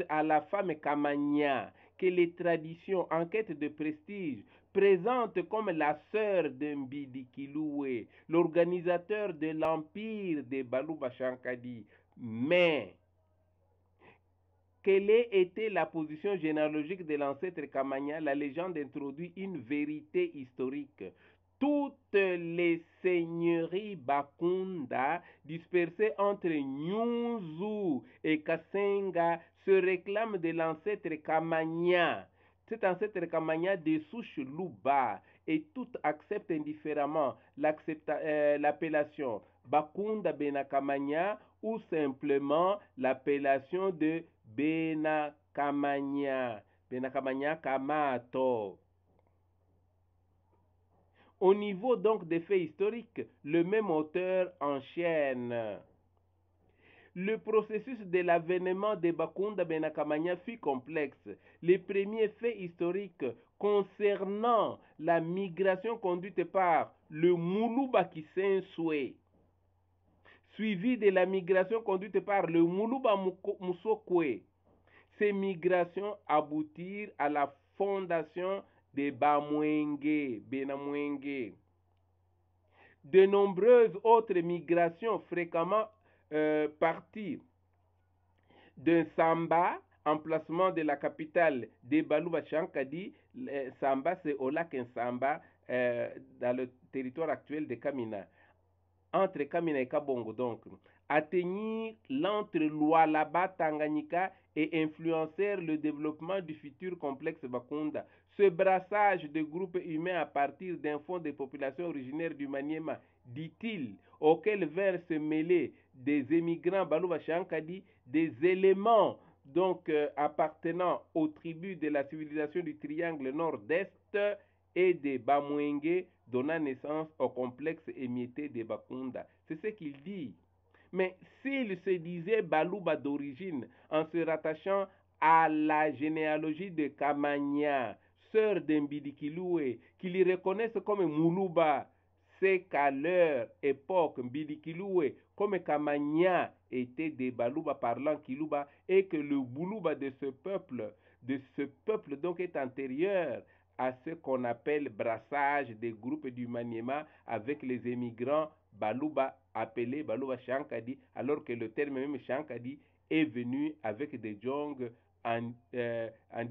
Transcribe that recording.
à la femme Kamanya que les traditions en quête de prestige présentent comme la sœur de Mbidikiloué, l'organisateur de l'empire des Baluba Shankadi. Mais quelle ait été la position généalogique de l'ancêtre Kamanya, la légende introduit une vérité historique. Toutes les seigneuries Bakunda dispersées entre Nyunzu et Kasenga se réclament de l'ancêtre Kamanya. Cet ancêtre Kamanya des souches Luba et toutes acceptent indifféremment l'appellation Bakunda Benakamanya ou simplement l'appellation de Benakamanya Kamato. Au niveau donc des faits historiques, le même auteur enchaîne. Le processus de l'avènement de Bakunda Benakamanya fut complexe. Les premiers faits historiques concernant la migration conduite par le Muluba Kisenswe, suivi de la migration conduite par le Muluba Musokwe. Ces migrations aboutirent à la fondation de Benamwenge. De nombreuses autres migrations fréquemment parties d'un Samba, emplacement de la capitale de Baluba Shankadi. Samba, c'est au lac Nsamba, dans le territoire actuel de Kamina. Entre Kamina et Kabongo, donc, atteignirent l'entre Lualaba, Tanganyika et influencèrent le développement du futur complexe Bakunda. Ce brassage de groupes humains à partir d'un fond de populations originaires du Maniema, dit-il, auquel vinrent se mêler des émigrants Baluba Shankadi, des éléments donc appartenant aux tribus de la civilisation du triangle nord-est et des Bamwenge, donnant naissance au complexe émietté de Bakunda. C'est ce qu'il dit. Mais s'il se disait Baluba d'origine, en se rattachant à la généalogie de Kamanya, sœur d'Mbidikiloué, qu'il y reconnaisse comme Muluba, c'est qu'à leur époque, Mbidikiloué, comme Kamanya, était des Baluba parlant Kiluba, et que le Buluba de ce peuple donc est antérieur à ce qu'on appelle brassage des groupes du Maniema avec les émigrants Baluba appelés Baluba Shankadi, alors que le terme même Shankadi est venu avec des Djong en